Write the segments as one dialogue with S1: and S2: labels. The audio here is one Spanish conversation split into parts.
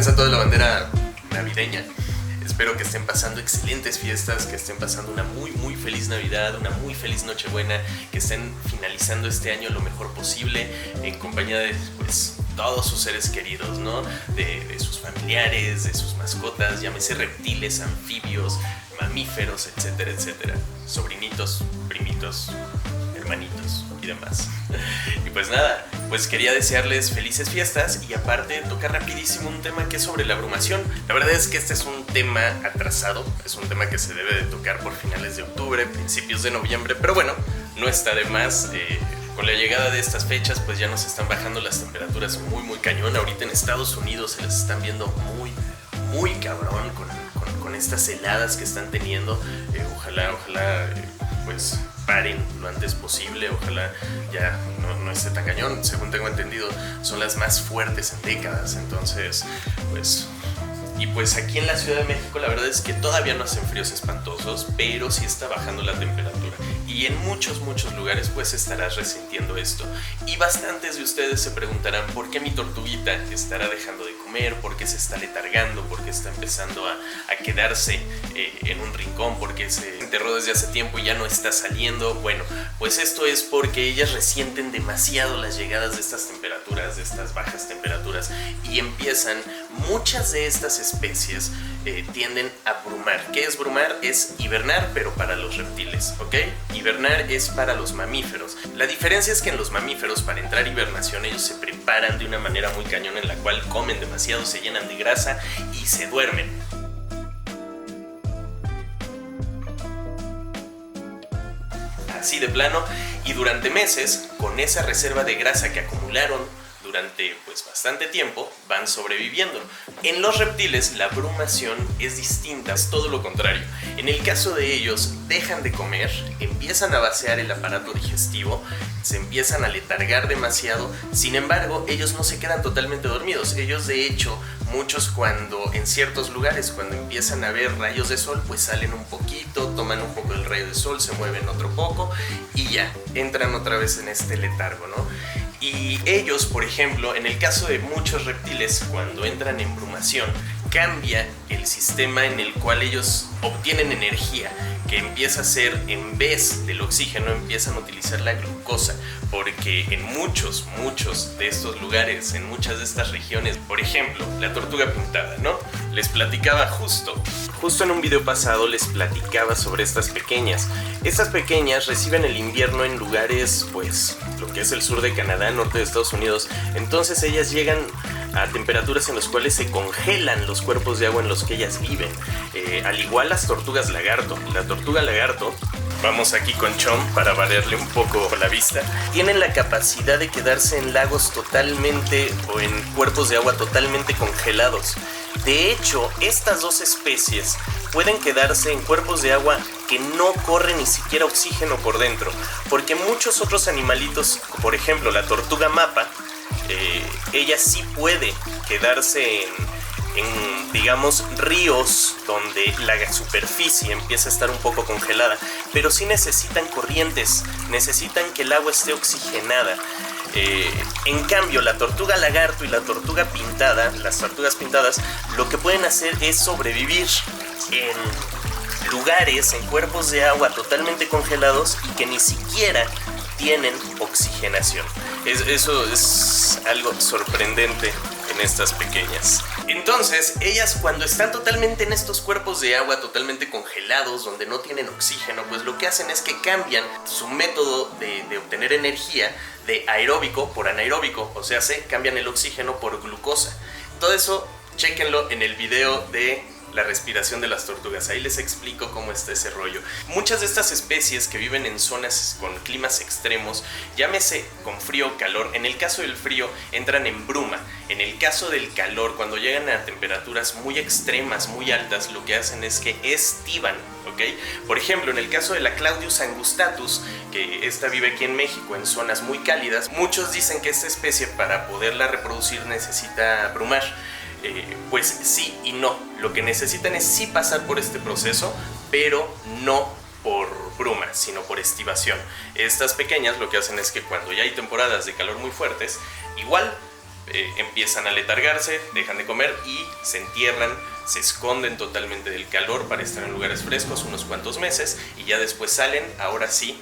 S1: alza toda la bandera navideña. Espero que estén pasando excelentes fiestas, que estén pasando una muy feliz Navidad, una muy feliz Nochebuena, que estén finalizando este año lo mejor posible en compañía de pues todos sus seres queridos, ¿no? De sus familiares, de sus mascotas, llámese reptiles, anfibios, mamíferos, etcétera, etcétera. Sobrinitos, primitos, hermanitos y demás. Y pues nada, pues quería desearles felices fiestas y aparte tocar rapidísimo un tema que es sobre la abrumación. La verdad es que este es un tema atrasado, es un tema que se debe de tocar por finales de octubre, principios de noviembre, pero bueno, no está de más. Con la llegada de estas fechas pues ya nos están bajando las temperaturas muy cañón. Ahorita en Estados Unidos se les están viendo muy cabrón con estas heladas que están teniendo. Ojalá pues paren lo antes posible, ojalá ya no esté tan cañón. Según tengo entendido son las más fuertes en décadas, entonces pues aquí en la Ciudad de México la verdad es que todavía no hacen fríos espantosos, pero sí está bajando la temperatura y en muchos lugares pues estarás resintiendo esto. Y bastantes de ustedes se preguntarán por qué mi tortuguita estará dejando de comer, por qué se está letargando, por qué está empezando a quedarse en un rincón, por qué se enterró desde hace tiempo y ya no está saliendo. Bueno, pues esto es porque ellas resienten demasiado las llegadas de estas temperaturas, de estas bajas temperaturas, y empiezan, muchas de estas especies tienden a brumar. ¿Qué es brumar? Es hibernar, pero para los reptiles, ¿ok? Hibernar es para los mamíferos. La diferencia es que en los mamíferos, para entrar a hibernación, ellos se preparan de una manera muy cañón en la cual comen demasiado, se llenan de grasa y se duermen. Así de plano, y durante meses, con esa reserva de grasa que acumularon durante pues bastante tiempo, van sobreviviendo. En los reptiles la brumación es distinta, es todo lo contrario. En el caso de ellos, dejan de comer, empiezan a vaciar el aparato digestivo, se empiezan a letargar demasiado. Sin embargo, ellos no se quedan totalmente dormidos. Ellos, de hecho, muchos cuando en ciertos lugares, cuando empiezan a ver rayos de sol, pues salen un poquito, toman un poco del rayo de sol, se mueven otro poco y ya, entran otra vez en este letargo, ¿no? Y ellos, por ejemplo, en el caso de muchos reptiles, cuando entran en brumación, cambia el sistema en el cual ellos obtienen energía, que empieza a ser, en vez del oxígeno, empiezan a utilizar la glucosa, porque en muchos de estos lugares, en muchas de estas regiones, por ejemplo, la tortuga pintada, ¿no? Les platicaba justo en un video pasado, les platicaba sobre estas pequeñas. Estas pequeñas reciben el invierno en lugares, pues, lo que es el sur de Canadá, norte de Estados Unidos. Entonces ellas llegan a temperaturas en las cuales se congelan los cuerpos de agua en los que ellas viven. Al igual las tortugas lagarto. La tortuga lagarto, vamos aquí con Chom para variarle un poco la vista, tienen la capacidad de quedarse en lagos totalmente o en cuerpos de agua totalmente congelados. De hecho, estas dos especies pueden quedarse en cuerpos de agua que no corre ni siquiera oxígeno por dentro, porque muchos otros animalitos, por ejemplo la tortuga mapa, ella sí puede quedarse en, digamos, ríos donde la superficie empieza a estar un poco congelada, pero sí necesitan corrientes, necesitan que el agua esté oxigenada. En cambio, la tortuga lagarto y la tortuga pintada, las tortugas pintadas, lo que pueden hacer es sobrevivir en lugares, en cuerpos de agua totalmente congelados y que ni siquiera tienen oxigenación. Eso es algo sorprendente en estas pequeñas. Entonces, ellas cuando están totalmente en estos cuerpos de agua totalmente congelados, donde no tienen oxígeno, pues lo que hacen es que cambian su método de obtener energía de aeróbico por anaeróbico, o sea, cambian el oxígeno por glucosa. Todo eso, chéquenlo en el video de la respiración de las tortugas. Ahí les explico cómo está ese rollo. Muchas de estas especies que viven en zonas con climas extremos, llámese con frío o calor, en el caso del frío entran en bruma. En el caso del calor, cuando llegan a temperaturas muy extremas, muy altas, lo que hacen es que estivan, ¿ok? Por ejemplo, en el caso de la Claudius angustatus, que esta vive aquí en México en zonas muy cálidas, muchos dicen que esta especie para poderla reproducir necesita brumar. Pues sí y no. Lo que necesitan es sí pasar por este proceso, pero no por bruma, sino por estivación. Estas pequeñas lo que hacen es que cuando ya hay temporadas de calor muy fuertes, igual empiezan a letargarse, dejan de comer y se entierran, se esconden totalmente del calor para estar en lugares frescos unos cuantos meses y ya después salen, ahora sí,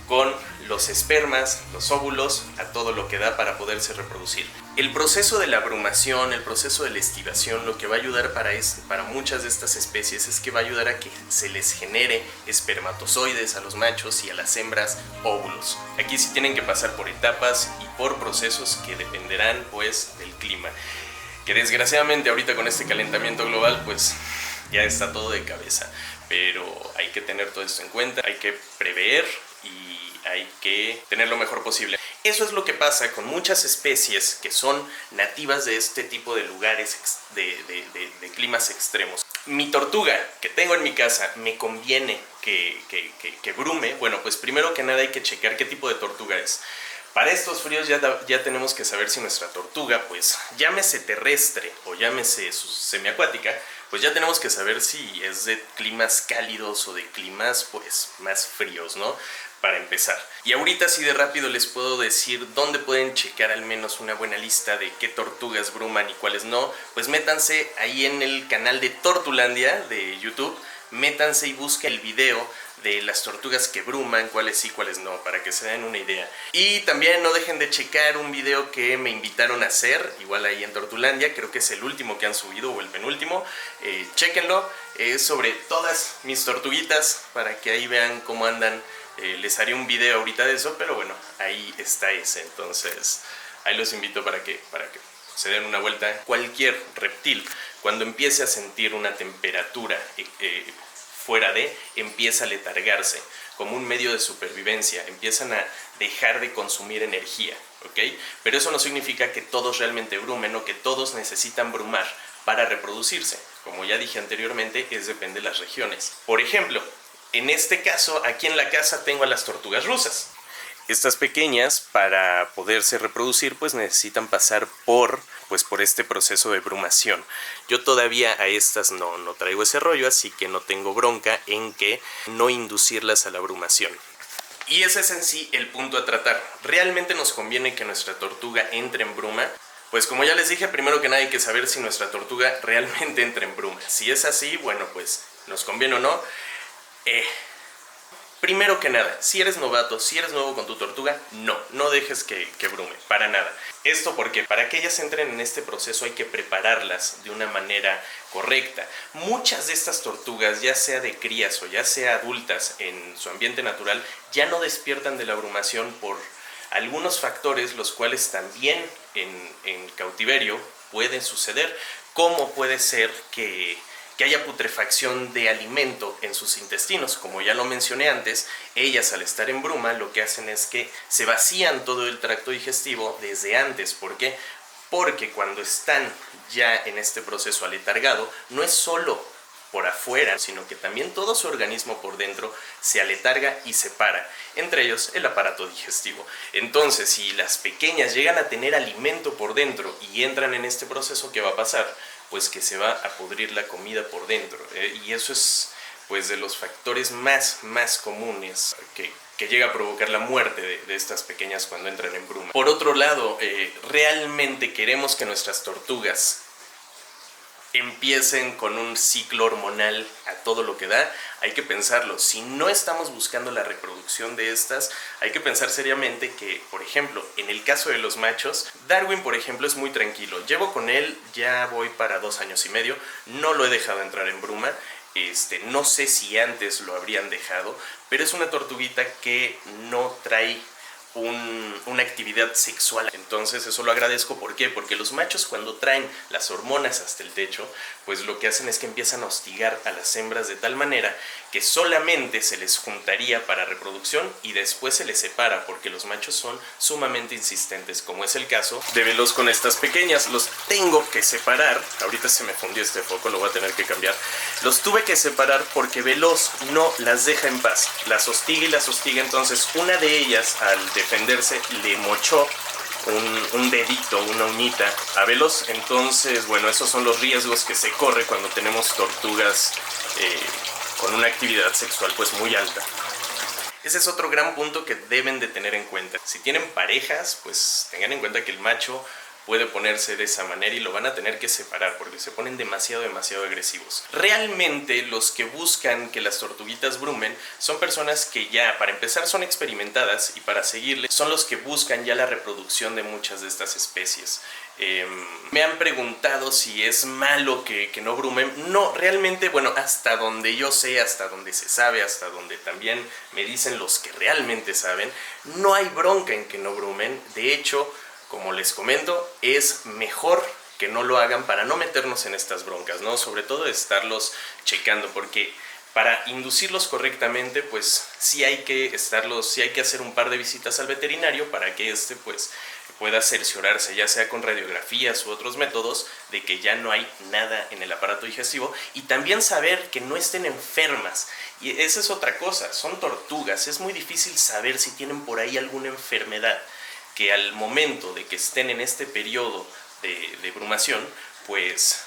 S1: con los espermas, los óvulos, a todo lo que da para poderse reproducir. El proceso de la brumación, el proceso de la estivación, lo que va a ayudar para muchas de estas especies es que va a ayudar a que se les genere espermatozoides a los machos y a las hembras óvulos. Aquí sí tienen que pasar por etapas y por procesos que dependerán pues del clima, que desgraciadamente ahorita con este calentamiento global pues ya está todo de cabeza, pero hay que tener todo esto en cuenta, hay que prever y hay que tener lo mejor posible. Eso es lo que pasa con muchas especies que son nativas de este tipo de lugares de climas extremos. Mi tortuga que tengo en mi casa, ¿me conviene que brume? Bueno, pues primero que nada hay que checar qué tipo de tortuga es. Para estos fríos ya tenemos que saber si nuestra tortuga, pues llámese terrestre o llámese semiacuática, pues ya tenemos que saber si es de climas cálidos o de climas pues más fríos, ¿no? Para empezar. Y ahorita sí de rápido les puedo decir dónde pueden checar al menos una buena lista de qué tortugas bruman y cuáles no. Pues métanse ahí en el canal de Tortulandia de YouTube, métanse y busquen el video de las tortugas que bruman, cuáles sí, cuáles no, para que se den una idea. Y también no dejen de checar un video que me invitaron a hacer, igual ahí en Tortulandia, creo que es el último que han subido o el penúltimo, chéquenlo, es sobre todas mis tortuguitas, para que ahí vean cómo andan. Les haré un video ahorita de eso, pero bueno, ahí está ese, entonces ahí los invito para que se den una vuelta. Cualquier reptil, cuando empiece a sentir una temperatura fuera de, empieza a letargarse como un medio de supervivencia, empiezan a dejar de consumir energía, ¿ok? Pero eso no significa que todos realmente brumen o que todos necesitan brumar para reproducirse. Como ya dije anteriormente, depende de las regiones. Por ejemplo, en este caso, aquí en la casa tengo a las tortugas rusas. Estas pequeñas, para poderse reproducir, pues necesitan pasar por este proceso de brumación. Yo todavía a estas no traigo ese rollo, así que no tengo bronca en que no inducirlas a la brumación. Y ese es en sí el punto a tratar. ¿Realmente nos conviene que nuestra tortuga entre en bruma? Pues como ya les dije, primero que nada hay que saber si nuestra tortuga realmente entra en bruma. Si es así, bueno, pues nos conviene o no. Primero que nada, si eres novato, si eres nuevo con tu tortuga, no dejes que brume, para nada. Esto porque para que ellas entren en este proceso hay que prepararlas de una manera correcta. Muchas de estas tortugas, ya sea de crías o ya sea adultas en su ambiente natural, ya no despiertan de la brumación por algunos factores, los cuales también en cautiverio pueden suceder, como puede ser que haya putrefacción de alimento en sus intestinos. Como ya lo mencioné antes, ellas al estar en bruma lo que hacen es que se vacían todo el tracto digestivo desde antes. ¿Por qué? Porque cuando están ya en este proceso aletargado, no es solo por afuera, sino que también todo su organismo por dentro se aletarga y se para, entre ellos el aparato digestivo. Entonces, si las pequeñas llegan a tener alimento por dentro y entran en este proceso, ¿qué va a pasar? Pues que se va a pudrir la comida por dentro, y eso es pues de los factores más comunes que llega a provocar la muerte de estas pequeñas cuando entran en bruma. Por otro lado, realmente queremos que nuestras tortugas empiecen con un ciclo hormonal a todo lo que da. Hay que pensarlo. Si no estamos buscando la reproducción de estas, hay que pensar seriamente que, por ejemplo, en el caso de los machos, Darwin, por ejemplo, es muy tranquilo. Llevo con él, ya voy para 2 años y medio, no lo he dejado entrar en bruma. No sé si antes lo habrían dejado, pero es una tortuguita que no trae una actividad sexual. Entonces eso lo agradezco. ¿Por qué? Porque los machos, cuando traen las hormonas hasta el techo, pues lo que hacen es que empiezan a hostigar a las hembras de tal manera que solamente se les juntaría para reproducción y después se les separa, porque los machos son sumamente insistentes, como es el caso de Veloz con estas pequeñas. Los tengo que separar. Ahorita se me fundió este foco, lo voy a tener que cambiar. Los tuve que separar porque Veloz no las deja en paz, las hostiga y las hostiga. Entonces una de ellas, al defenderse, le mochó un dedito, una uñita a Veloz. Entonces, bueno, esos son los riesgos que se corre cuando tenemos tortugas con una actividad sexual pues muy alta. Ese es otro gran punto que deben de tener en cuenta. Si tienen parejas, pues tengan en cuenta que el macho puede ponerse de esa manera y lo van a tener que separar porque se ponen demasiado agresivos. Realmente los que buscan que las tortuguitas brumen son personas que ya, para empezar, son experimentadas, y para seguirle son los que buscan ya la reproducción de muchas de estas especies. Me han preguntado si es malo que no brumen. No, realmente, bueno, hasta donde yo sé, hasta donde se sabe, hasta donde también me dicen los que realmente saben, no hay bronca en que no brumen. De hecho, como les comento, es mejor que no lo hagan para no meternos en estas broncas, ¿no? Sobre todo estarlos checando, porque para inducirlos correctamente, pues sí hay que hacer un par de visitas al veterinario para que pues pueda cerciorarse, ya sea con radiografías u otros métodos, de que ya no hay nada en el aparato digestivo, y también saber que no estén enfermas. Y esa es otra cosa, son tortugas, es muy difícil saber si tienen por ahí alguna enfermedad que al momento de que estén en este periodo de brumación, pues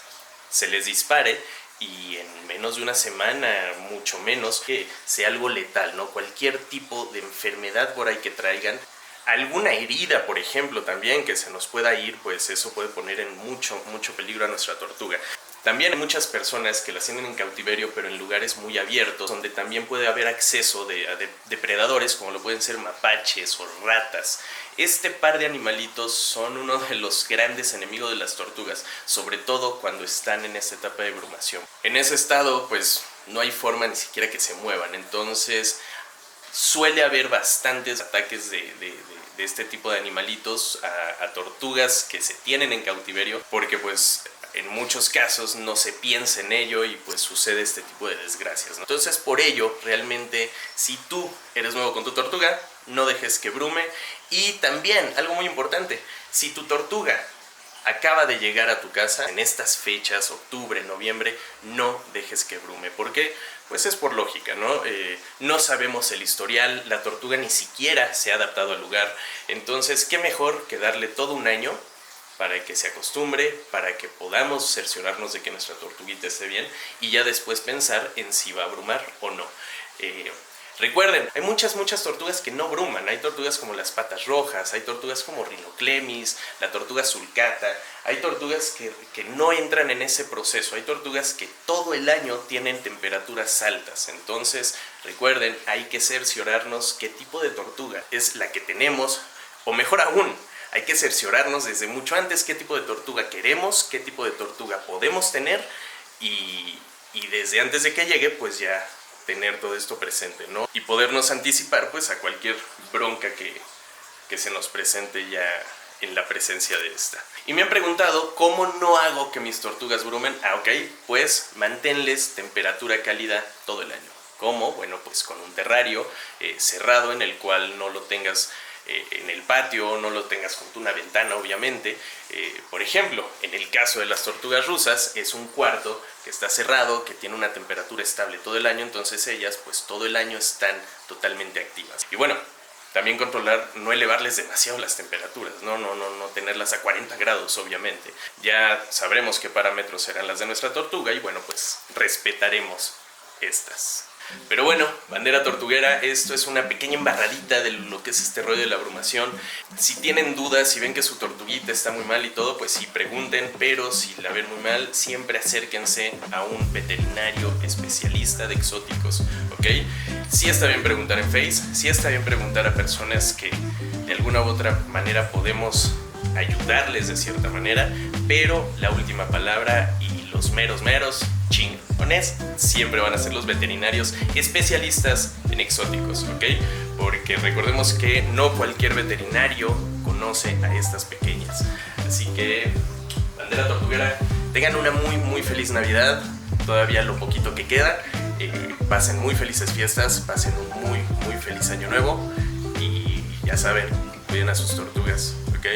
S1: se les dispare, y en menos de una semana, mucho menos, que sea algo letal, ¿no? Cualquier tipo de enfermedad por ahí que traigan, alguna herida, por ejemplo, también que se nos pueda ir, pues eso puede poner en mucho peligro a nuestra tortuga. También hay muchas personas que las tienen en cautiverio, pero en lugares muy abiertos, donde también puede haber acceso de depredadores, como lo pueden ser mapaches o ratas. Este par de animalitos son uno de los grandes enemigos de las tortugas, sobre todo cuando están en esta etapa de brumación. En ese estado, pues no hay forma ni siquiera que se muevan, entonces suele haber bastantes ataques de este tipo de animalitos a tortugas que se tienen en cautiverio, porque pues en muchos casos no se piensa en ello y pues sucede este tipo de desgracias, ¿no? Entonces, por ello, realmente, si tú eres nuevo con tu tortuga, no dejes que brume. Y también, algo muy importante, si tu tortuga acaba de llegar a tu casa en estas fechas, octubre, noviembre, no dejes que brume. ¿Por qué? Pues es por lógica, ¿no? No sabemos el historial, la tortuga ni siquiera se ha adaptado al lugar. Entonces, ¿qué mejor que darle todo un año para que se acostumbre, para que podamos cerciorarnos de que nuestra tortuguita esté bien, y ya después pensar en si va a brumar o no? Recuerden, hay muchas tortugas que no bruman. Hay tortugas como las patas rojas, hay tortugas como Rhinoclemis, la tortuga sulcata. Hay tortugas que no entran en ese proceso. Hay tortugas que todo el año tienen temperaturas altas. Entonces, recuerden, hay que cerciorarnos qué tipo de tortuga es la que tenemos, o mejor aún, hay que cerciorarnos desde mucho antes qué tipo de tortuga queremos, qué tipo de tortuga podemos tener, y desde antes de que llegue, pues ya tener todo esto presente, ¿no? Y podernos anticipar pues a cualquier bronca que se nos presente ya en la presencia de esta. Y me han preguntado, ¿cómo no hago que mis tortugas brumen? Ok, pues manténles temperatura cálida todo el año. ¿Cómo? Bueno, pues con un terrario cerrado, en el cual no lo tengas en el patio, no lo tengas junto a una ventana, obviamente. Por ejemplo, en el caso de las tortugas rusas, es un cuarto que está cerrado, que tiene una temperatura estable todo el año, entonces ellas pues todo el año están totalmente activas. Y bueno, también controlar, no elevarles demasiado las temperaturas, no tenerlas a 40 grados, obviamente. Ya sabremos qué parámetros serán las de nuestra tortuga, y bueno, pues respetaremos estas. Pero bueno, bandera tortuguera, esto es una pequeña embarradita de lo que es este rollo de la brumación. Si tienen dudas, si ven que su tortuguita está muy mal y todo, pues sí pregunten, pero si la ven muy mal, siempre acérquense a un veterinario especialista de exóticos, ¿ok? Sí está bien preguntar en Face, sí está bien preguntar a personas que de alguna u otra manera podemos ayudarles de cierta manera, pero la última palabra y los meros chingones siempre van a ser los veterinarios especialistas en exóticos, ¿ok? Porque recordemos que no cualquier veterinario conoce a estas pequeñas. Así que, bandera tortuguera, tengan una muy feliz Navidad, todavía lo poquito que queda. Pasen muy felices fiestas, pasen un muy feliz año nuevo, y ya saben, cuiden a sus tortugas, ¿ok?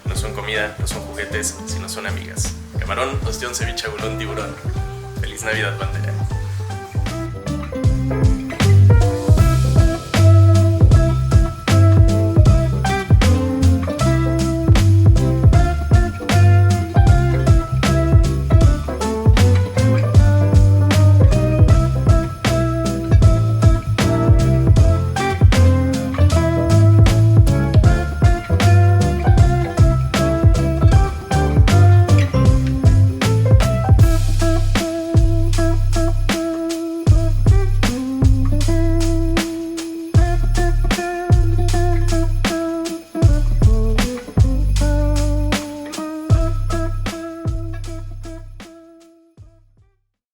S1: No son comida, no son juguetes, sino son amigas. Camarón, ostión, ceviche, agulón, tiburón. Feliz Navidad, bandera.